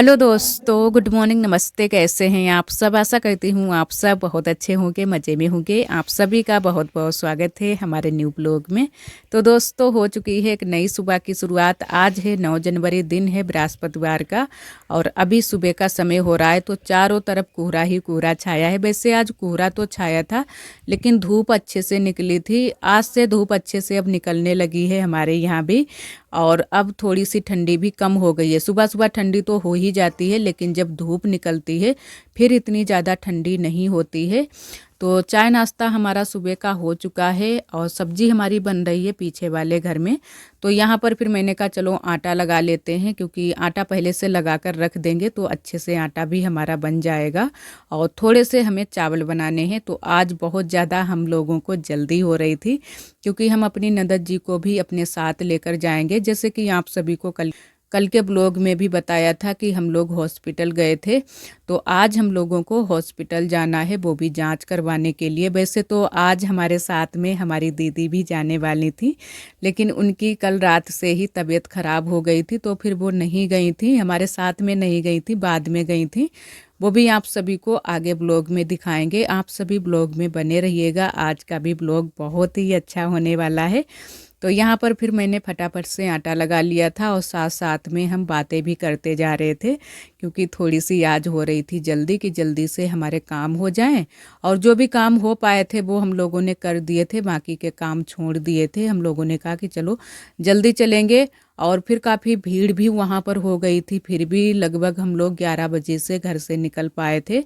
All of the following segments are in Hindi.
हेलो दोस्तों, गुड मॉर्निंग, नमस्ते। कैसे हैं आप सब? आशा करती हूँ आप सब बहुत अच्छे होंगे, मज़े में होंगे। आप सभी का बहुत बहुत स्वागत है हमारे न्यू ब्लॉग में। तो दोस्तों, हो चुकी है एक नई सुबह की शुरुआत। आज है 9 जनवरी, दिन है बृहस्पतिवार का और अभी सुबह का समय हो रहा है। तो चारों तरफ कोहरा ही कोहरा छाया है। वैसे आज कोहरा तो छाया था, लेकिन धूप अच्छे से निकली थी। आज से धूप अच्छे से अब निकलने लगी है हमारे यहाँ भी। और अब थोड़ी सी ठंडी भी कम हो गई है। सुबह सुबह ठंडी तो हो ही जाती है, लेकिन जब धूप निकलती है फिर इतनी ज़्यादा ठंडी नहीं होती है। तो चाय नाश्ता हमारा सुबह का हो चुका है और सब्जी हमारी बन रही है पीछे वाले घर में। तो यहाँ पर फिर मैंने कहा चलो आटा लगा लेते हैं, क्योंकि आटा पहले से लगा कर रख देंगे तो अच्छे से आटा भी हमारा बन जाएगा। और थोड़े से हमें चावल बनाने हैं। तो आज बहुत ज़्यादा हम लोगों को जल्दी हो रही थी, क्योंकि हम अपनी ननद जी को भी अपने साथ लेकर जाएंगे। जैसे कि आप सभी को कल कल के ब्लॉग में भी बताया था कि हम लोग हॉस्पिटल गए थे। तो आज हम लोगों को हॉस्पिटल जाना है, वो भी जांच करवाने के लिए। वैसे तो आज हमारे साथ में हमारी दीदी भी जाने वाली थी, लेकिन उनकी कल रात से ही तबीयत ख़राब हो गई थी, तो फिर वो नहीं गई थी, हमारे साथ में नहीं गई थी, बाद में गई थी। वो भी आप सभी को आगे ब्लॉग में दिखाएंगे। आप सभी ब्लॉग में बने रहिएगा। आज का भी ब्लॉग बहुत ही अच्छा होने वाला है। तो यहाँ पर फिर मैंने फटाफट से आटा लगा लिया था और साथ साथ में हम बातें भी करते जा रहे थे, क्योंकि थोड़ी सी आज हो रही थी जल्दी कि जल्दी से हमारे काम हो जाएं। और जो भी काम हो पाए थे वो हम लोगों ने कर दिए थे, बाकी के काम छोड़ दिए थे। हम लोगों ने कहा कि चलो जल्दी चलेंगे। और फिर काफ़ी भीड़ भी वहाँ पर हो गई थी, फिर भी लगभग हम लोग 11 बजे से घर से निकल पाए थे।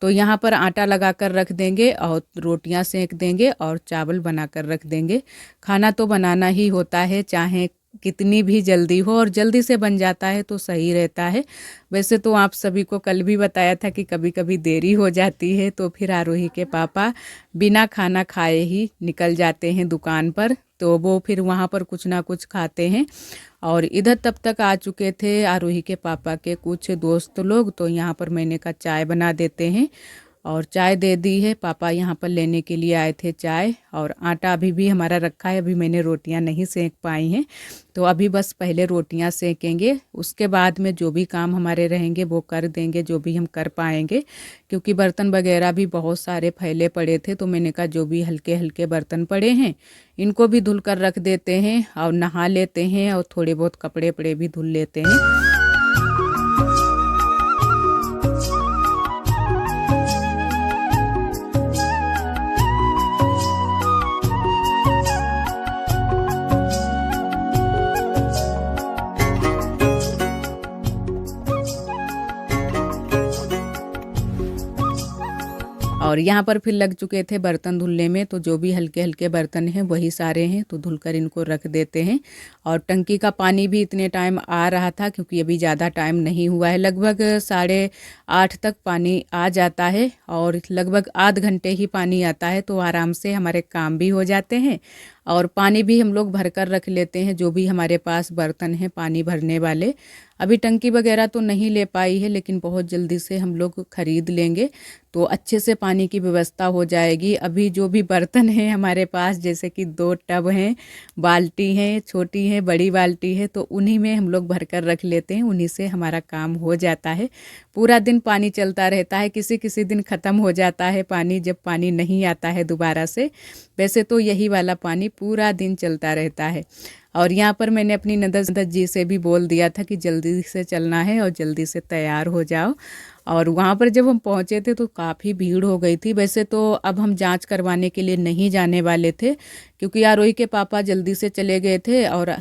तो यहाँ पर आटा लगा कर रख देंगे और रोटियां सेक देंगे और चावल बना कर रख देंगे। खाना तो बनाना ही होता है, चाहे कितनी भी जल्दी हो, और जल्दी से बन जाता है तो सही रहता है। वैसे तो आप सभी को कल भी बताया था कि कभी कभी देरी हो जाती है, तो फिर आरोही के पापा बिना खाना खाए ही निकल जाते हैं दुकान पर। तो वो फिर वहाँ पर कुछ ना कुछ खाते हैं। और इधर तब तक आ चुके थे आरोही के पापा के कुछ दोस्त लोग। तो यहाँ पर मैंने कहा चाय बना देते हैं और चाय दे दी है। पापा यहाँ पर लेने के लिए आए थे चाय, और आटा अभी भी हमारा रखा है। अभी मैंने रोटियाँ नहीं सेक पाई हैं, तो अभी बस पहले रोटियाँ सेकेंगे, उसके बाद में जो भी काम हमारे रहेंगे वो कर देंगे, जो भी हम कर पाएंगे। क्योंकि बर्तन वगैरह भी बहुत सारे फैले पड़े थे, तो मैंने कहा जो भी हल्के हल्के बर्तन पड़े हैं इनको भी धुल कर रख देते हैं और नहा लेते हैं, और थोड़े बहुत कपड़े पड़े भी धुल लेते हैं। और यहाँ पर फिर लग चुके थे बर्तन धुलने में। तो जो भी हल्के हल्के बर्तन हैं वही सारे हैं, तो धुलकर इनको रख देते हैं। और टंकी का पानी भी इतने टाइम आ रहा था, क्योंकि अभी ज़्यादा टाइम नहीं हुआ है, लगभग 8:30 तक पानी आ जाता है और लगभग आध घंटे ही पानी आता है। तो आराम से हमारे काम भी हो जाते हैं और पानी भी हम लोग भर कर रख लेते हैं, जो भी हमारे पास बर्तन हैं पानी भरने वाले। अभी टंकी वगैरह तो नहीं ले पाई है, लेकिन बहुत जल्दी से हम लोग खरीद लेंगे तो अच्छे से पानी की व्यवस्था हो जाएगी। अभी जो भी बर्तन हैं हमारे पास, जैसे कि 2 टब हैं, बाल्टी हैं, छोटी है बड़ी बाल्टी है, तो उन्हीं में हम लोग भर कर रख लेते हैं, उन्हीं से हमारा काम हो जाता है। पूरा दिन पानी चलता रहता है, किसी किसी दिन ख़त्म हो जाता है पानी, जब पानी नहीं आता है दोबारा से। वैसे तो यही वाला पानी पूरा दिन चलता रहता है। और यहाँ पर मैंने अपनी ननद जी से भी बोल दिया था कि जल्दी से चलना है और जल्दी से तैयार हो जाओ। और वहाँ पर जब हम पहुँचे थे तो काफ़ी भीड़ हो गई थी। वैसे तो अब हम जांच करवाने के लिए नहीं जाने वाले थे, क्योंकि आरोही के पापा जल्दी से चले गए थे और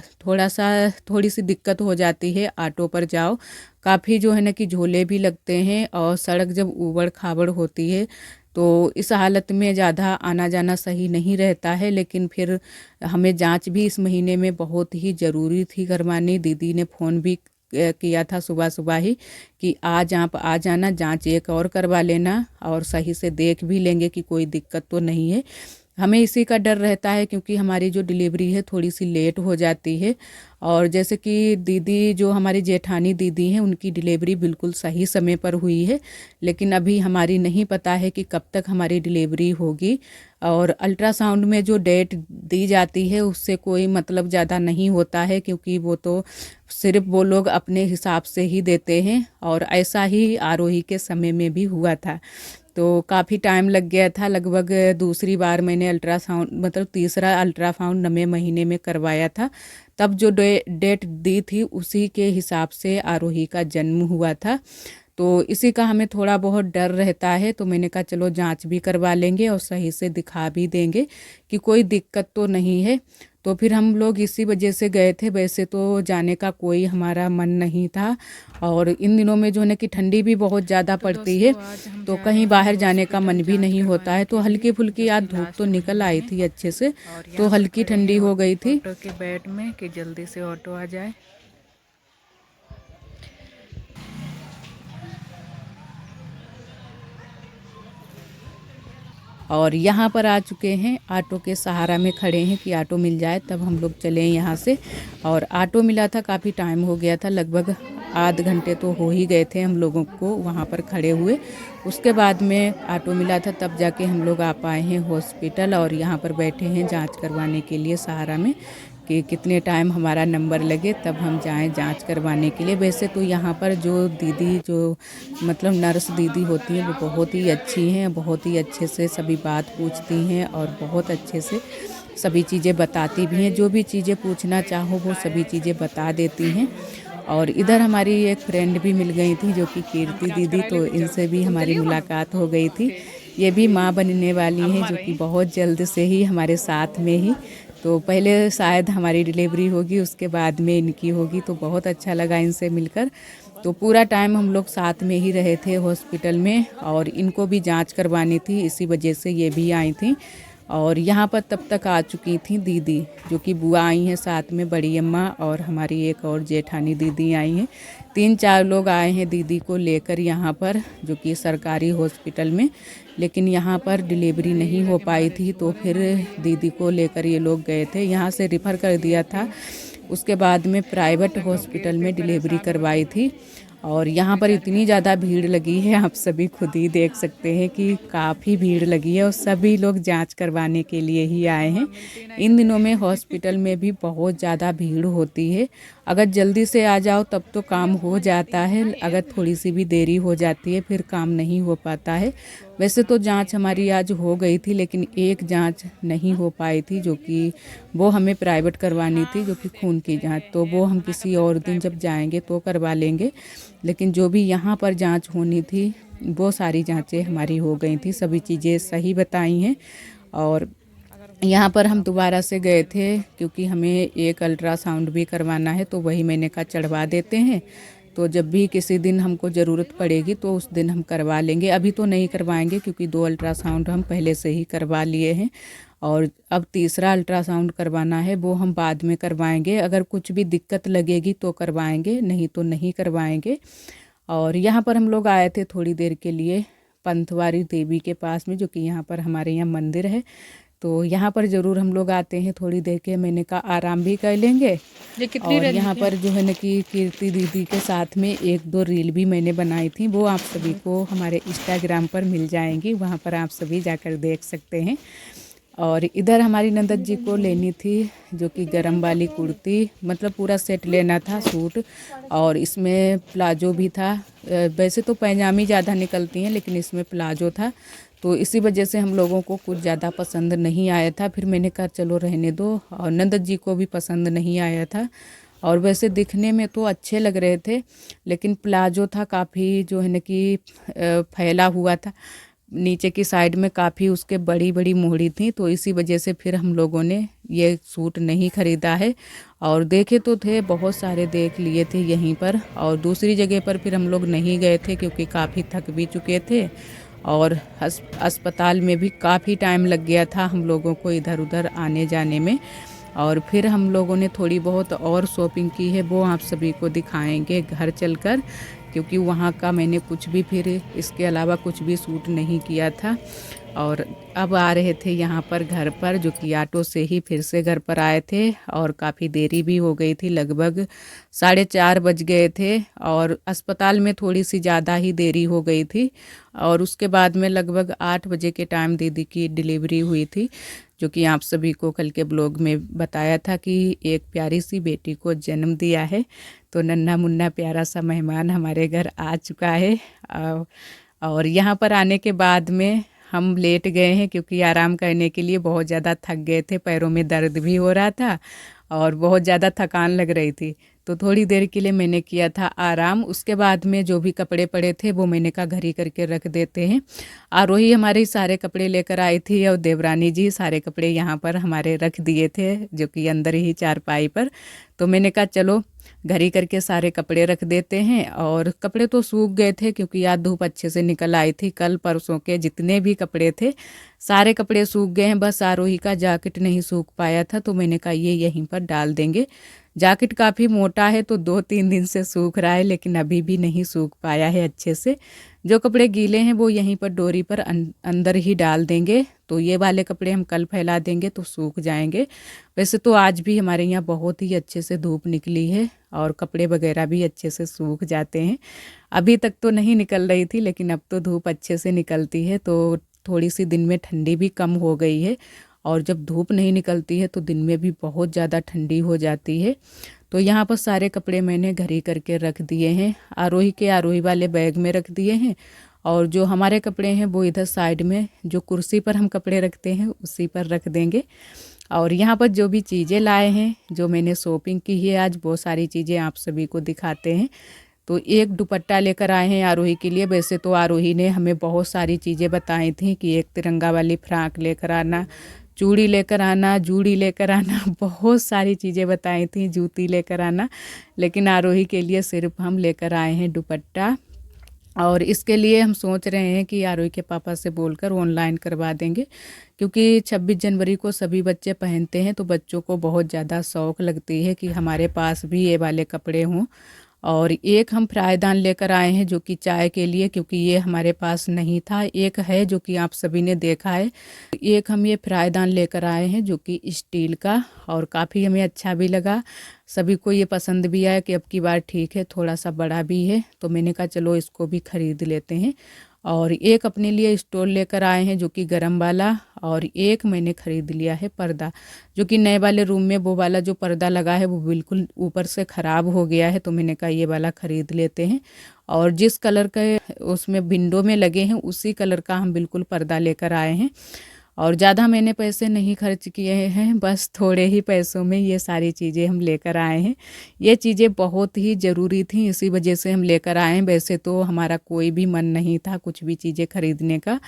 थोड़ी सी दिक्कत हो जाती है ऑटो पर जाओ। काफ़ी जो है ना कि झोले भी लगते हैं, और सड़क जब ऊबड़ खाबड़ होती है तो इस हालत में ज़्यादा आना जाना सही नहीं रहता है। लेकिन फिर हमें जांच भी इस महीने में बहुत ही ज़रूरी थी करवानी। दीदी ने फ़ोन भी किया था सुबह सुबह ही कि आज आप आ जाना, जांच एक और करवा लेना और सही से देख भी लेंगे कि कोई दिक्कत तो नहीं है। हमें इसी का डर रहता है क्योंकि हमारी जो डिलीवरी है थोड़ी सी लेट हो जाती है। और जैसे कि दीदी जो हमारी जेठानी दीदी हैं उनकी डिलीवरी बिल्कुल सही समय पर हुई है, लेकिन अभी हमारी नहीं पता है कि कब तक हमारी डिलीवरी होगी। और अल्ट्रासाउंड में जो डेट दी जाती है उससे कोई मतलब ज़्यादा नहीं होता है, क्योंकि वो तो सिर्फ वो लोग अपने हिसाब से ही देते हैं। और ऐसा ही आरोही के समय में भी हुआ था। तो काफ़ी टाइम लग गया था, लगभग दूसरी बार मैंने अल्ट्रासाउंड मतलब तीसरा अल्ट्रासाउंड 9वें महीने में करवाया था। तब जो डेट दी थी उसी के हिसाब से आरोही का जन्म हुआ था। तो इसी का हमें थोड़ा बहुत डर रहता है, तो मैंने कहा चलो जांच भी करवा लेंगे और सही से दिखा भी देंगे कि कोई दिक्कत तो नहीं है। तो फिर हम लोग इसी वजह से गए थे। वैसे तो जाने का कोई हमारा मन नहीं था, और इन दिनों में जो है ना कि ठंडी भी बहुत ज़्यादा पड़ती है, तो कहीं बाहर जाने का मन भी नहीं होता है। तो हल्की फुल्की आज धूप तो निकल आई थी अच्छे से, तो हल्की ठंडी हो गई थी। ऑटो के बेड में कि जल्दी से ऑटो आ जाए। और यहाँ पर आ चुके हैं, ऑटो के सहारा में खड़े हैं कि ऑटो मिल जाए तब हम लोग चलें यहाँ से। और ऑटो मिला था, काफ़ी टाइम हो गया था, लगभग आध घंटे तो हो ही गए थे हम लोगों को वहाँ पर खड़े हुए। उसके बाद में ऑटो मिला था, तब जाके हम लोग आ पाए हैं हॉस्पिटल। और यहाँ पर बैठे हैं जांच करवाने के लिए सहारा में कि कितने टाइम हमारा नंबर लगे तब हम जाएं जांच करवाने के लिए। वैसे तो यहाँ पर जो दीदी जो मतलब नर्स दीदी होती हैं वो बहुत ही अच्छी हैं, बहुत ही अच्छे से सभी बात पूछती हैं और बहुत अच्छे से सभी चीज़ें बताती भी हैं। जो भी चीज़ें पूछना चाहो वो सभी चीज़ें बता देती हैं। और इधर हमारी एक फ्रेंड भी मिल गई थी जो कि कीर्ति दीदी, तो इनसे भी हमारी मुलाकात हो गई थी। ये भी माँ बनने वाली हैं, जो कि बहुत जल्द से ही हमारे साथ में ही। तो पहले शायद हमारी डिलीवरी होगी, उसके बाद में इनकी होगी। तो बहुत अच्छा लगा इनसे मिलकर। तो पूरा टाइम हम लोग साथ में ही रहे थे हॉस्पिटल में, और इनको भी जांच करवानी थी, इसी वजह से ये भी आई थी। और यहाँ पर तब तक आ चुकी थी दीदी, जो कि बुआ आई हैं साथ में, बड़ी अम्मा और हमारी एक और जेठानी दीदी आई हैं। 3-4 लोग आए हैं दीदी को लेकर यहाँ पर, जो कि सरकारी हॉस्पिटल में। लेकिन यहाँ पर डिलीवरी नहीं हो पाई थी, तो फिर दीदी को लेकर ये लोग गए थे। यहाँ से रिफ़र कर दिया था, उसके बाद में प्राइवेट हॉस्पिटल में डिलीवरी करवाई थी। और यहाँ पर इतनी ज़्यादा भीड़ लगी है, आप सभी खुद ही देख सकते हैं कि काफ़ी भीड़ लगी है, और सभी लोग जांच करवाने के लिए ही आए हैं। इन दिनों में हॉस्पिटल में भी बहुत ज़्यादा भीड़ होती है। अगर जल्दी से आ जाओ तब तो काम हो जाता है, अगर थोड़ी सी भी देरी हो जाती है फिर काम नहीं हो पाता है। वैसे तो जांच हमारी आज हो गई थी, लेकिन एक जांच नहीं हो पाई थी, जो कि वो हमें प्राइवेट करवानी थी, जो कि खून की जांच। तो वो हम किसी और दिन जब जाएंगे तो करवा लेंगे। लेकिन जो भी यहाँ पर जांच होनी थी वो सारी जांचें हमारी हो गई थी, सभी चीज़ें सही बताई हैं। और यहाँ पर हम दोबारा से गए थे क्योंकि हमें एक अल्ट्रासाउंड भी करवाना है, तो वही मैंने कहा चढ़वा देते हैं। तो जब भी किसी दिन हमको ज़रूरत पड़ेगी तो उस दिन हम करवा लेंगे। अभी तो नहीं करवाएंगे क्योंकि 2 अल्ट्रासाउंड हम पहले से ही करवा लिए हैं, और अब तीसरा अल्ट्रासाउंड करवाना है, वो हम बाद में करवाएंगे। अगर कुछ भी दिक्कत लगेगी तो करवाएंगे, नहीं तो नहीं करवाएंगे। और यहाँ पर हम लोग आए थे थोड़ी देर के लिए पंथवारी देवी के पास में, जो कि यहाँ पर हमारे यहाँ मंदिर है। तो यहाँ पर ज़रूर हम लोग आते हैं थोड़ी देर के, मैंने कहा आराम भी कर लेंगे। और यहाँ पर जो है ना कि कीर्ति दीदी के साथ में 1-2 रील भी मैंने बनाई थी, वो आप सभी को हमारे इंस्टाग्राम पर मिल जाएंगी, वहाँ पर आप सभी जाकर देख सकते हैं। और इधर हमारी नंदत जी को लेनी थी जो कि गरम वाली कुर्ती, मतलब पूरा सेट लेना था सूट, और इसमें प्लाजो भी था। वैसे तो पैजामी ज़्यादा निकलती हैं, लेकिन इसमें प्लाजो था, तो इसी वजह से हम लोगों को कुछ ज़्यादा पसंद नहीं आया था। फिर मैंने कहा चलो रहने दो, और नंदत जी को भी पसंद नहीं आया था। और वैसे दिखने में तो अच्छे लग रहे थे, लेकिन प्लाजो था काफ़ी जो है ना कि फैला हुआ था, नीचे की साइड में काफ़ी उसके बड़ी बड़ी मोहरी थी, तो इसी वजह से फिर हम लोगों ने ये सूट नहीं ख़रीदा है। और देखे तो थे, बहुत सारे देख लिए थे यहीं पर, और दूसरी जगह पर फिर हम लोग नहीं गए थे क्योंकि काफ़ी थक भी चुके थे, और अस्पताल में भी काफ़ी टाइम लग गया था हम लोगों को इधर उधर आने जाने में। और फिर हम लोगों ने थोड़ी बहुत और शॉपिंग की है, वो आप सभी को दिखाएंगे घर चलकर, क्योंकि वहाँ का मैंने कुछ भी फिर इसके अलावा कुछ भी सूट नहीं किया था। और अब आ रहे थे यहाँ पर घर पर, जो कि ऑटो से ही फिर से घर पर आए थे और काफ़ी देरी भी हो गई थी, लगभग 4:30 बज गए थे और अस्पताल में थोड़ी सी ज़्यादा ही देरी हो गई थी। और उसके बाद में लगभग 8 बजे के टाइम दीदी की डिलीवरी हुई थी, जो कि आप सभी को कल के ब्लॉग में बताया था कि एक प्यारी सी बेटी को जन्म दिया है। तो नन्हा मुन्ना प्यारा सा मेहमान हमारे घर आ चुका है। और यहाँ पर आने के बाद में हम लेट गए हैं, क्योंकि आराम करने के लिए बहुत ज़्यादा थक गए थे, पैरों में दर्द भी हो रहा था और बहुत ज़्यादा थकान लग रही थी। तो थोड़ी देर के लिए मैंने किया था आराम। उसके बाद में जो भी कपड़े पड़े थे वो मैंने कहा घर ही करके रख देते हैं। आरोही हमारे सारे कपड़े लेकर आई थी और देवरानी जी सारे कपड़े यहाँ पर हमारे रख दिए थे, जो कि अंदर ही चारपाई पर। तो मैंने कहा चलो घर ही करके सारे कपड़े रख देते हैं। और कपड़े तो सूख गए थे, क्योंकि आज धूप अच्छे से निकल आई थी। कल परसों के जितने भी कपड़े थे सारे कपड़े सूख गए हैं, बस आरोही का जैकेट नहीं सूख पाया था। तो मैंने कहा ये यहीं पर डाल देंगे। जैकेट काफ़ी मोटा है तो 2-3 दिन से सूख रहा है, लेकिन अभी भी नहीं सूख पाया है अच्छे से। जो कपड़े गीले हैं वो यहीं पर डोरी पर अंदर ही डाल देंगे। तो ये वाले कपड़े हम कल फैला देंगे तो सूख जाएंगे। वैसे तो आज भी हमारे यहाँ बहुत ही अच्छे से धूप निकली है और कपड़े वगैरह भी अच्छे से सूख जाते हैं। अभी तक तो नहीं निकल रही थी, लेकिन अब तो धूप अच्छे से निकलती है, तो थोड़ी सी दिन में ठंडी भी कम हो गई है। और जब धूप नहीं निकलती है तो दिन में भी बहुत ज़्यादा ठंडी हो जाती है। तो यहाँ पर सारे कपड़े मैंने घर ही करके रख दिए हैं। आरोही वाले बैग में रख दिए हैं और जो हमारे कपड़े हैं वो इधर साइड में जो कुर्सी पर हम कपड़े रखते हैं उसी पर रख देंगे। और यहाँ पर जो भी चीज़ें लाए हैं, जो मैंने शॉपिंग की है आज, वो सारी चीज़ें आप सभी को दिखाते हैं। तो एक दुपट्टा लेकर आए हैं आरोही के लिए। वैसे तो आरोही ने हमें बहुत सारी चीज़ें बताई थी कि एक तिरंगा वाली फ्राक लेकर आना, चूड़ी लेकर आना, जूड़ी लेकर आना, बहुत सारी चीज़ें बताई थी, जूती लेकर आना। लेकिन आरोही के लिए सिर्फ हम लेकर आए हैं दुपट्टा। और इसके लिए हम सोच रहे हैं कि आरोही के पापा से बोलकर ऑनलाइन करवा देंगे, क्योंकि 26 जनवरी को सभी बच्चे पहनते हैं तो बच्चों को बहुत ज़्यादा शौक़ लगती है कि हमारे पास भी ये वाले कपड़े हों। और एक हम फ्राईदान लेकर आए हैं जो कि चाय के लिए, क्योंकि ये हमारे पास नहीं था। एक है जो कि आप सभी ने देखा है। एक हम ये फ्राईदान लेकर आए हैं जो कि स्टील का, और काफ़ी हमें अच्छा भी लगा। सभी को ये पसंद भी आया कि अब की बार ठीक है, थोड़ा सा बड़ा भी है, तो मैंने कहा चलो इसको भी ख़रीद लेते हैं। और एक अपने लिए स्टोल लेकर आए हैं जो कि गरम वाला, और एक मैंने ख़रीद लिया है पर्दा, जो कि नए वाले रूम में वो वाला जो पर्दा लगा है वो बिल्कुल ऊपर से ख़राब हो गया है, तो मैंने कहा ये वाला ख़रीद लेते हैं। और जिस कलर के उसमें विंडो में लगे हैं उसी कलर का हम बिल्कुल पर्दा लेकर आए हैं। और ज़्यादा मैंने पैसे नहीं खर्च किए हैं, बस थोड़े ही पैसों में ये सारी चीज़ें हम लेकर आए हैं। ये चीज़ें बहुत ही ज़रूरी थी, इसी वजह से हम लेकर आए हैं। वैसे तो हमारा कोई भी मन नहीं था कुछ भी चीज़ें खरीदने का,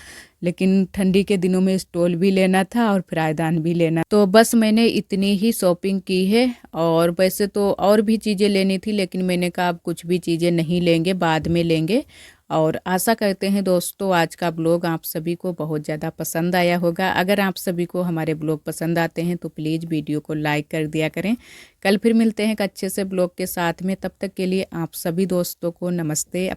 लेकिन ठंडी के दिनों में स्टोल भी लेना था और फ्राईदान भी लेना, तो बस मैंने इतनी ही शॉपिंग की है। और वैसे तो और भी चीज़ें लेनी थी, लेकिन मैंने कहा अब कुछ भी चीज़ें नहीं लेंगे, बाद में लेंगे। और आशा करते हैं दोस्तों आज का ब्लॉग आप सभी को बहुत ज़्यादा पसंद आया होगा। अगर आप सभी को हमारे ब्लॉग पसंद आते हैं तो प्लीज़ वीडियो को लाइक कर दिया करें। कल फिर मिलते हैं एक अच्छे से ब्लॉग के साथ में, तब तक के लिए आप सभी दोस्तों को नमस्ते।